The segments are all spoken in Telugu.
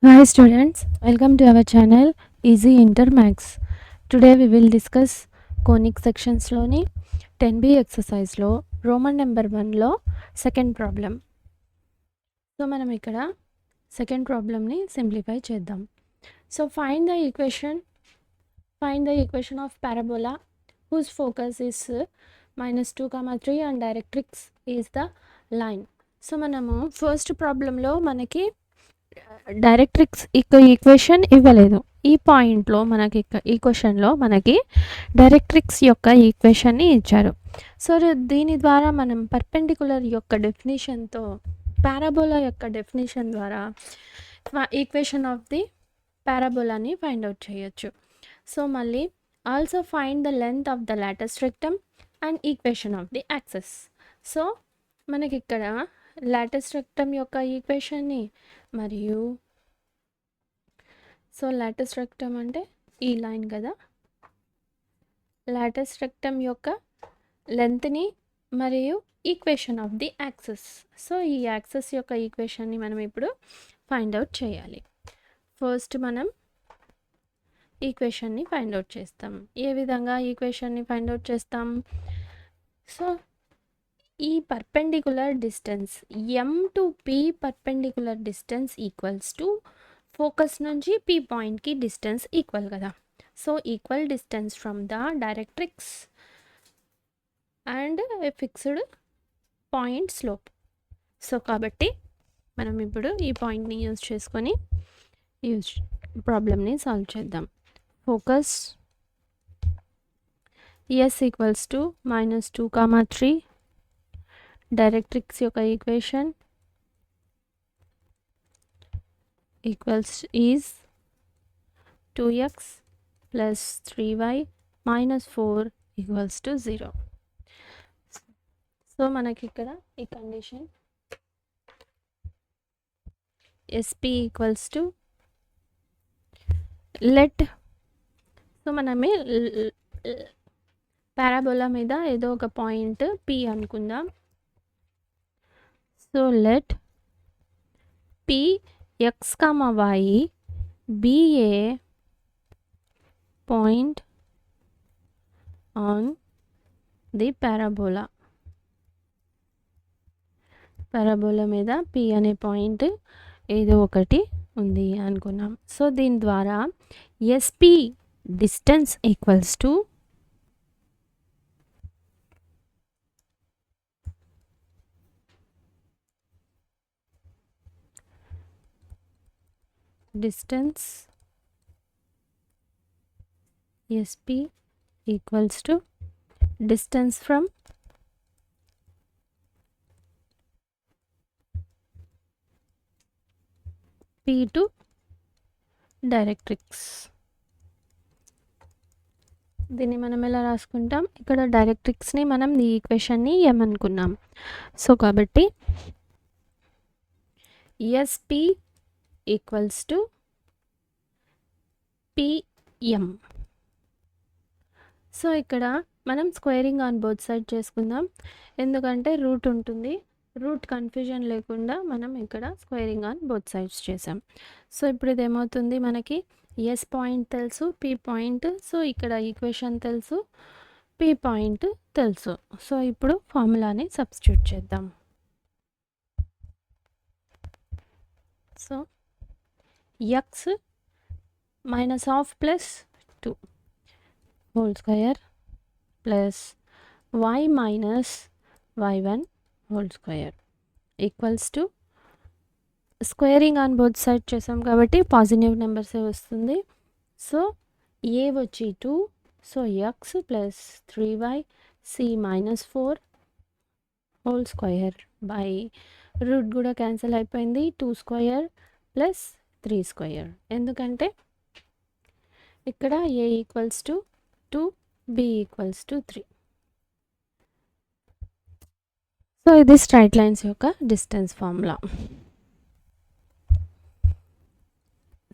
Hi students, welcome to our channel Easy Inter Max. Today we will discuss conic sections లోని 10B exercise లో రోమన్ నెంబర్ 1లో సెకండ్ ప్రాబ్లం. సో మనం ఇక్కడ సెకండ్ ప్రాబ్లంని సింప్లిఫై చేద్దాం. So find the equation of parabola whose focus is -2, 3 and directrix is the line. So మనము ఫస్ట్ ప్రాబ్లంలో మనకి డైరెక్ట్రిక్స్ ఈక్వేషన్ ఇవ్వలేదు. ఈ పాయింట్లో మనకి ఈ క్వశ్చన్లో మనకి డైరెక్ట్రిక్స్ యొక్క ఈక్వేషన్ని ఇచ్చారు. సో దీని ద్వారా మనం పర్పెండిక్యులర్ యొక్క డెఫినేషన్తో పారాబోలా యొక్క డెఫినేషన్ ద్వారా ఈక్వేషన్ ఆఫ్ ది పారాబోలాని ఫైండ్ అవుట్ చేయొచ్చు. సో మళ్ళీ also find the length of the latus rectum and equation of the axis. So మనకి ఇక్కడ లాటెస్ట్ రెక్టమ్ యొక్క ఈక్వేషన్ని మరియు సో లాటెస్ట్ రెక్టమ్ అంటే ఈ లైన్ కదా, లాటెస్ట్ రెక్టమ్ యొక్క లెంత్ని మరియు equation of the axis. So ఈ యాక్సెస్ యొక్క ఈక్వేషన్ని మనం ఇప్పుడు ఫైండ్ అవుట్ చేయాలి. ఫస్ట్ మనం ఈక్వేషన్ని ఫైండ్ అవుట్ చేస్తాం. ఏ విధంగా ఈక్వేషన్ని ఫైండ్ అవుట్ చేస్తాం? సో ఈ perpendicular distance m to p perpendicular distance equals to focus నుంచి p పాయింట్కి డిస్టెన్స్ ఈక్వల్ కదా. So equal distance from the directrix and A fixed point slope. So కాబట్టి మనం ఇప్పుడు ఈ పాయింట్ని యూజ్ చేసుకొని ప్రాబ్లమ్ని సాల్వ్ చేద్దాం. Focus s equals to -2, 3 directrix యొక్క equation equals is 2x plus 3y minus 4 equals to 0. So మనకి ఇక్కడ ఈ condition SP equals to let. So మనమే పారాబోలా మీద ఏదో ఒక పాయింట్ p అనుకుందాం. So let p x, y be a point on the parabola. Parabola మీద p అనే పాయింట్ ఏదో ఒకటి ఉంది అనుకున్నాం. సో దీని ద్వారా SP distance equals to distance SP equals to distance from P to directrix. దీన్ని మనం ఎలా రాసుకుంటాం? ఇక్కడ డైరెక్ట్రిక్స్ని మనం ఈ ఈక్వేషన్ని m అనుకున్నాం. సో కాబట్టి SP equals to PM. So ఇక్కడ మనం స్క్వేరింగ్ ఆన్ బోత్ సైడ్ చేసుకుందాం, ఎందుకంటే రూట్ ఉంటుంది. రూట్ కన్ఫ్యూజన్ లేకుండా మనం ఇక్కడ స్క్వేరింగ్ ఆన్ బోత్ సైడ్స్ చేసాం. సో ఇప్పుడు ఇది ఏమవుతుంది, మనకి ఎస్ పాయింట్ తెలుసు, పి పాయింట్. సో ఇక్కడ ఈక్వేషన్ తెలుసు, పి పాయింట్ తెలుసు. సో ఇప్పుడు ఫార్ములాని సబ్స్టిట్యూట్ చేద్దాం. So x minus half plus 2 whole square plus y minus y1 whole square equals to squaring on both side చేసాం కాబట్టి పాజిటివ్ నెంబర్సే వస్తుంది. సో ఏ వచ్చి 2, so x plus 3y c minus 4 whole square by root కూడా క్యాన్సిల్ అయిపోయింది, 2 స్క్వేర్ ప్లస్ 3 స్క్వేర్. ఎందుకంటే ఇక్కడ a equals to 2, b equals to 3. So ఇది స్ట్రైట్ లైన్స్ యొక్క డిస్టెన్స్ ఫార్ములా.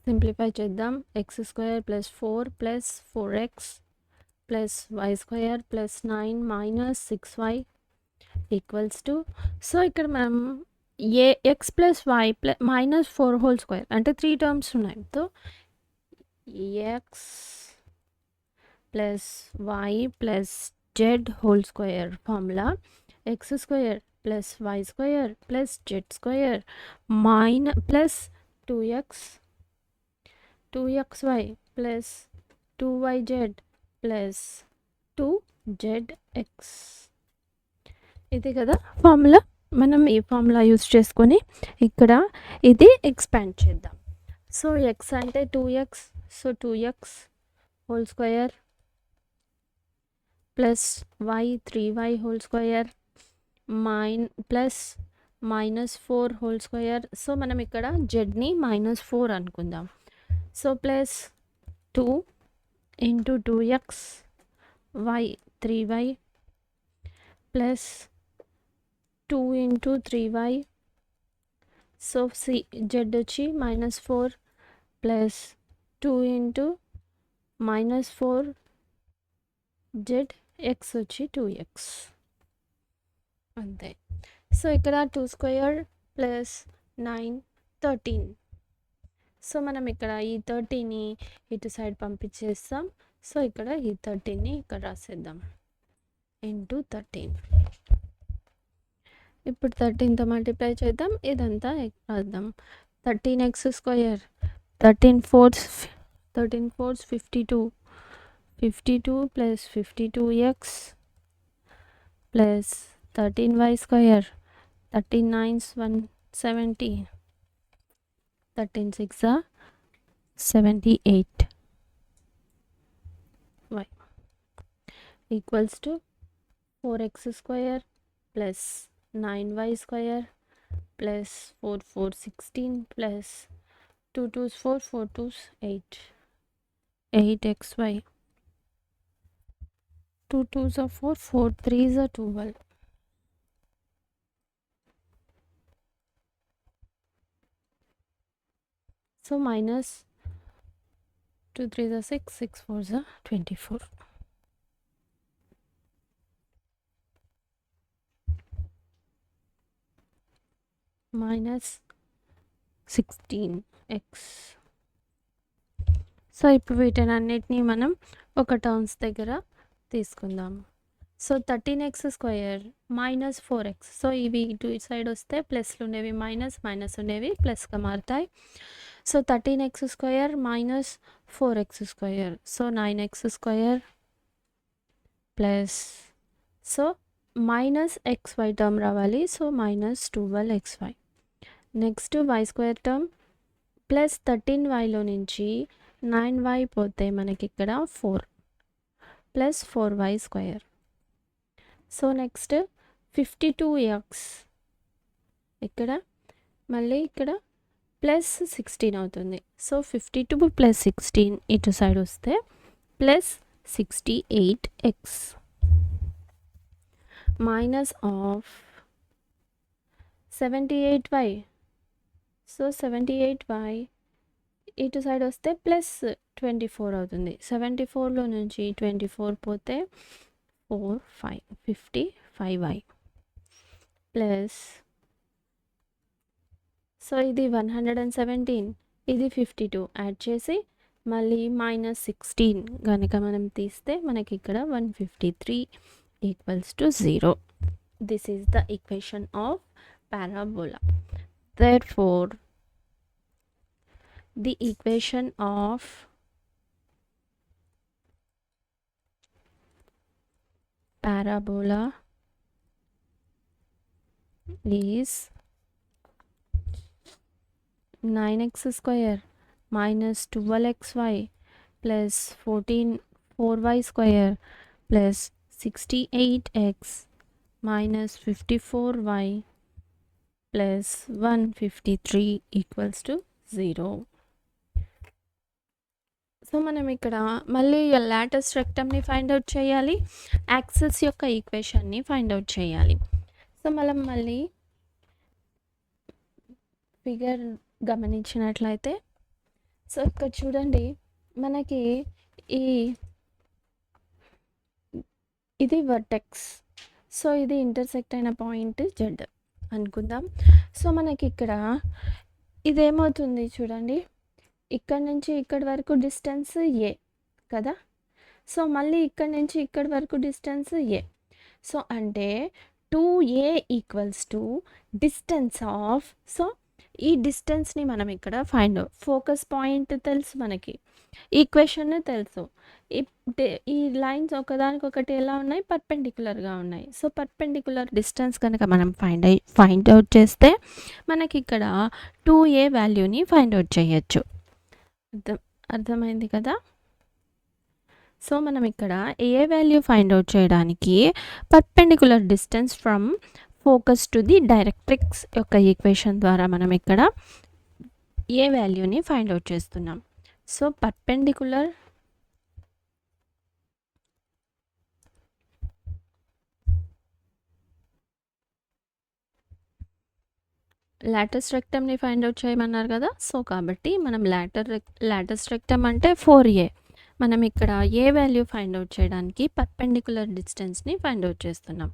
సింప్లిఫై చేద్దాం. X square plus 4 plus 4x plus y square plus 9 minus 6y equals to. So ఇక్కడ మనం X plus Y minus 4 whole square అంటే 3 టర్మ్స్ ఉన్నాయి. So X plus Y plus Z whole square formula X square plus Y square plus Z square plus 2xy plus 2yz plus 2zx. ఇది కదా ఫార్ములా. మనం ఈ ఫార్ములా యూస్ చేసుకొని ఇక్కడ ఇది ఎక్స్పాండ్ చేద్దాం. సో ఎక్స్ అంటే 2x, so 2x whole square plus Y 3y whole square plus minus 4 whole square. So మనం ఇక్కడ జెడ్ని -4 అనుకుందాం. So plus 2 into 2x y 3y plus 2 into 3y. So Z వచ్చి -4 ప్లస్ 2 ఇంటూ -4 జెడ్ ఎక్స్ వచ్చి 2x అంతే. సో ఇక్కడ 2 స్క్వేర్ ప్లస్ 9 13. సో మనం ఇక్కడ ఈ 30ని ఇటు సైడ్ పంపించేస్తాం. సో ఇక్కడ ఈ 13ని ఇక్కడ రాసేద్దాం ఇంటూ 13. ఇప్పుడు 13తో మల్టిప్లై చేద్దాం, ఇదంతా రాద్దాం. 13x square 13 4 52 plus 52x plus 13y square 13 9 170 13 6 78 y equals to 4x square plus 9y square plus 4 4 16 plus 2 2s 4 4 2s 8 8xy 2 2s are 4 4 3s are 12. So minus 2 3s are 6 6 4s are 24. Minus 16x. So ఇప్పుడు వీటన్నిటిని మనం ఒక టర్మ్స్ దగ్గర తీసుకుందాం. So 13x square minus 4x. So ఇవి ఇటు సైడ్ వస్తే ప్లస్లు ఉండేవి మైనస్ ఉండేవి ప్లస్గా మారుతాయి. So 13x square minus 4x square, so 9x square plus, so minus xy term రావాలి. So minus 12xy. Next y square term plus 13yలో నుంచి 9y పోతే మనకి ఇక్కడ 4 plus 4y square. So next 52x ఇక్కడ మళ్ళీ ఇక్కడ ప్లస్ 16 అవుతుంది. సో 52 ప్లస్ 16 ఇటు సైడ్ వస్తే plus 68x minus of 78y. So 78y ఇటు సైడ్ వస్తే ప్లస్ 24 అవుతుంది. 74లో నుంచి 24 పోతే 4 5 55y ప్లస్, సో ఇది 117, ఇది 52 యాడ్ చేసి మళ్ళీ -16 కనుక మనం తీస్తే మనకి ఇక్కడ 153 equals to 0. This is the equation of parabola. Therefore the equation of parabola is 9x square minus 12xy plus 4y square plus 68x minus 54y plus 153 equals to 0. So మనం ఇక్కడ మళ్ళీ లాటెస్ట్ రెక్టమ్ని ఫైండ్ అవుట్ చేయాలి, యాక్సిస్ యొక్క ఈక్వేషన్ని ఫైండ్ అవుట్ చేయాలి. సో మనం మళ్ళీ ఫిగర్ గమనించినట్లయితే, సో ఇక్కడ చూడండి మనకి ఇది వర్టెక్స్. సో ఇది ఇంటర్సెక్ట్ అయిన పాయింట్ జెడ్. అనుకుందాం. సో మనకి ఇక్కడ ఇదేమవుతుంది చూడండి, ఇక్కడ నుంచి ఇక్కడి వరకు డిస్టెన్స్ ఏ కదా. సో మళ్ళీ ఇక్కడ నుంచి ఇక్కడి వరకు డిస్టెన్స్ ఏ. సో అంటే 2a equals to distance of, so ఈ డిస్టెన్స్ని మనం ఇక్కడ ఫైండ్ అవుట్, ఫోకస్ పాయింట్ తెలుసు మనకి, ఈక్వేషన్ తెలుసు, ఈ లైన్స్ ఒకదానికొకటి ఎలా ఉన్నాయి, పర్పెండిక్యులర్గా ఉన్నాయి. సో పర్పెండిక్యులర్ డిస్టెన్స్ కనుక మనం ఫైండ్ అవుట్ చేస్తే మనకి ఇక్కడ 2a వాల్యూని ఫైండ్ అవుట్ చేయొచ్చు. అర్థమైంది కదా. సో మనం ఇక్కడ ఏ వాల్యూ ఫైండ్ అవుట్ చేయడానికి perpendicular distance from focus to the directrix యొక్క ఈక్వేషన్ ద్వారా మనం ఇక్కడ ఏ వాల్యూని ఫైండ్ అవుట్ చేస్తున్నాం. సో పర్పెండిక్యులర్ లాటస్ రెక్టమ్ని ఫైండ్ అవుట్ చేయమన్నారు కదా. సో కాబట్టి మనం లాటస్ రెక్టమ్ అంటే 4a, మనం ఇక్కడ ఏ వాల్యూ ఫైండ్ అవుట్ చేయడానికి పర్పెండిక్యులర్ డిస్టెన్స్ని ఫైండ్ అవుట్ చేస్తున్నాం.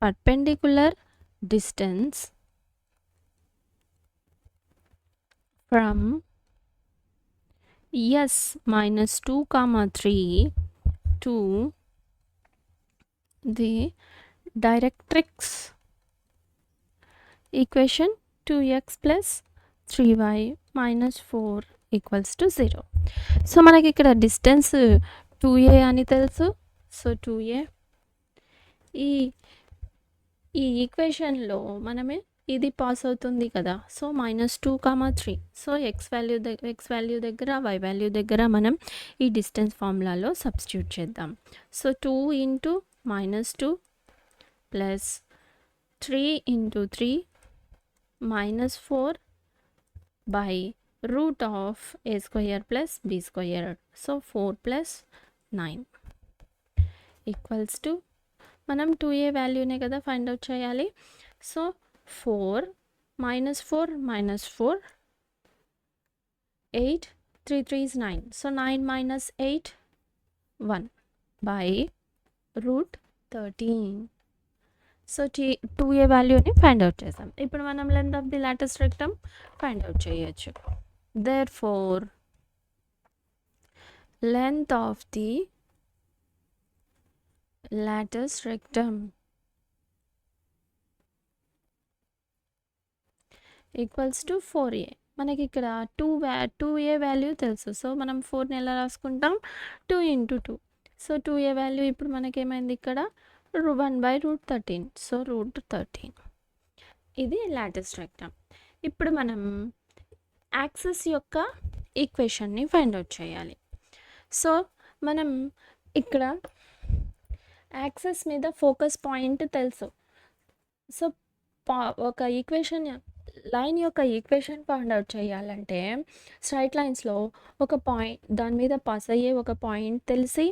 Perpendicular distance from S minus 2, 3 to the directrix equation 2x plus 3y minus 4 equals to 0. So మనకి ఇక్కడ డిస్టెన్స్ 2a అని తెలుసు. సో 2a ఈ ఈక్వేషన్లో మనమే ఇది పాస్ అవుతుంది కదా. సో -2, 3. సో ఎక్స్ వాల్యూ దగ్గర y వాల్యూ దగ్గర మనం ఈ డిస్టెన్స్ ఫార్ములాలో సబ్స్టిట్యూట్ చేద్దాం. So 2 into -2 plus 3 into 3 minus 4 by root of a square plus b square. So 4 plus 9 equals to, మనం 2a వాల్యూనే కదా ఫైండ్ అవుట్ చేయాలి. So 4 minus 4 minus 4 8, 3 3 is 9. So 9 minus 8 1 by root 13. So 2a వాల్యూని ఫైండ్ అవుట్ చేసాం. ఇప్పుడు మనం length of the Lotus rectum find out చేయొచ్చు. Therefore length of the lattice rectum equals to 4a. మనకి ఇక్కడ 2a వాల్యూ తెలుసు. సో మనం 4ని ఎలా రాసుకుంటాం, 2 ఇంటూ 2. సో 2a వాల్యూ ఇప్పుడు మనకేమైంది ఇక్కడ 1/√13. సో √13 ఇది లాటస్ రెక్టమ్. ఇప్పుడు మనం యాక్సిస్ యొక్క ఈక్వేషన్ని ఫైండ్ అవుట్ చేయాలి. సో మనం ఇక్కడ యాక్సిస్ మీద ఫోకస్ పాయింట్ తెలుసు. సో ఒక ఈక్వేషన్, లైన్ యొక్క ఈక్వేషన్ ఫైండ్ అవుట్ చేయాలంటే స్ట్రైట్ లైన్స్లో ఒక పాయింట్, దాని మీద పాస్ అయ్యే ఒక పాయింట్ తెలిసి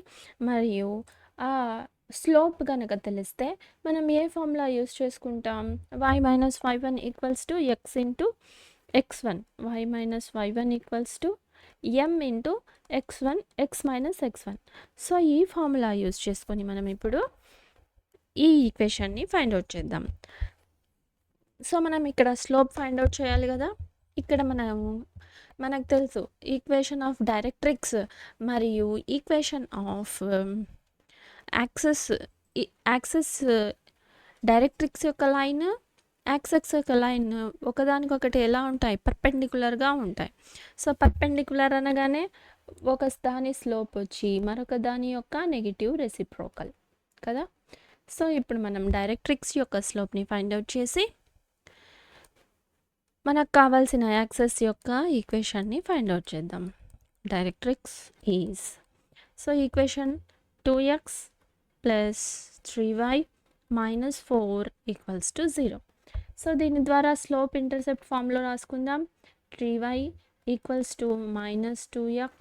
మరియు ఆ స్లోప్ కనుక తెలిస్తే మనం ఏ ఫార్ములా యూస్ చేసుకుంటాం, y minus y1 equals to x into x1, y minus y1 equals to m into x1 x minus x1. So ఈ ఫార్ములా యూస్ చేసుకొని మనం ఇప్పుడు ఈ ఈక్వేషన్ని ఫైండ్ అవుట్ చేద్దాం. సో మనం ఇక్కడ స్లోప్ ఫైండ్ అవుట్ చేయాలి కదా. ఇక్కడ మనకు తెలుసు ఈక్వేషన్ ఆఫ్ డైరెక్ట్రిక్స్ మరియు ఈక్వేషన్ ఆఫ్ యాక్సిస్ డైరెక్ట్రిక్స్ యొక్క లైన్, యాక్సిస్ యొక్క లైన్ ఒకదానికొకటి ఎలా ఉంటాయి, పర్పెండిక్యులర్గా ఉంటాయి. సో పర్పెండిక్యులర్ అనగానే ఒక దాని స్లోప్ వచ్చి మరొక దాని యొక్క నెగిటివ్ రెసిప్రోకల్ కదా. సో ఇప్పుడు మనం డైరెక్ట్రిక్స్ యొక్క స్లోప్ని ఫైండ్ అవుట్ చేసి మనకు కావాల్సిన యాక్సిస్ యొక్క ఈక్వేషన్ని ఫైండ్ అవుట్ చేద్దాం. Directrix is, so equation 2x plus 3y minus 4 equals to 0. So దీని ద్వారా స్లోప్ ఇంటర్సెప్ట్ ఫామ్లో రాసుకుందాం. 3y equals to minus 2x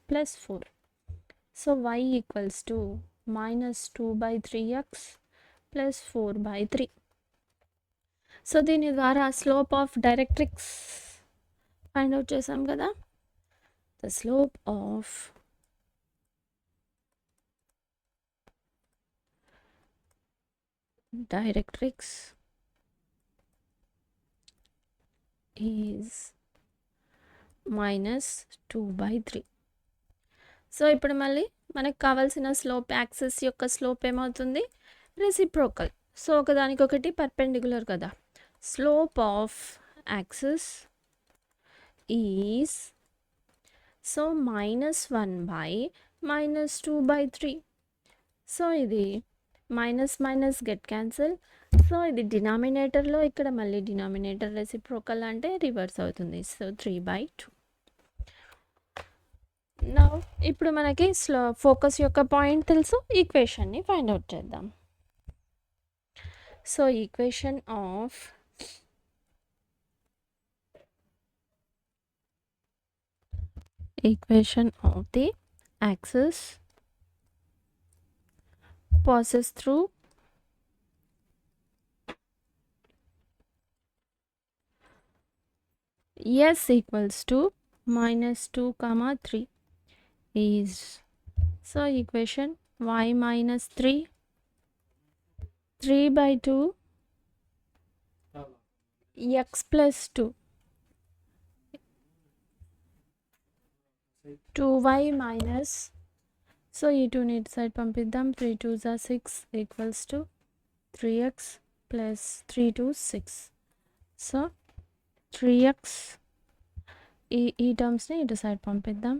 plus 4. So y equals to minus 2/3x plus 4/3. So దీని ద్వారా slope of directrix find out చేసాం కదా. The slope of directrix is -2/3. So ఇప్పుడు మళ్ళీ మనకు కావాల్సిన స్లోప్, యాక్సిస్ యొక్క స్లోప్ ఏమవుతుంది, రెసిప్రోకల్. సో ఒకదానికొకటి పర్పెండిక్యులర్ కదా. Slope of axis is so -1 - -2/3. So ఇది minus minus get cancel. So ఇది డినామినేటర్లో, ఇక్కడ మళ్ళీ డినామినేటర్ రెసిప్రోకల్ అంటే రివర్స్ అవుతుంది. సో 3/2. నా ఇప్పుడు మనకి ఫోకస్ యొక్క పాయింట్ తెలుసు, ఈక్వేషన్ని ఫైండ్ అవుట్ చేద్దాం. So equation of the axis passes through s equals to -2, 3 is, so equation y -3, 3/2 x + 2, 2y minus, so ఈ 2 ఇటు సైడ్ పంపిద్దాం. 3 2s are 6 equals to 3x plus 3 2 6. So 3x ఈ టర్మ్స్ని ఇటు సైడ్ పంపిద్దాం.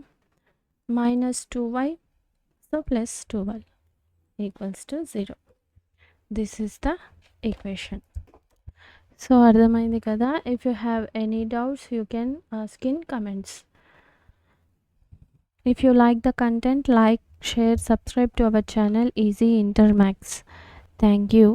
-2y, so plus 2y equals to 0. This is the equation. So అర్థమైంది కదా. If you have any doubts you can ask in comments. If you like the content, like, share, subscribe to our channel Easy Inter Maths. Thank you.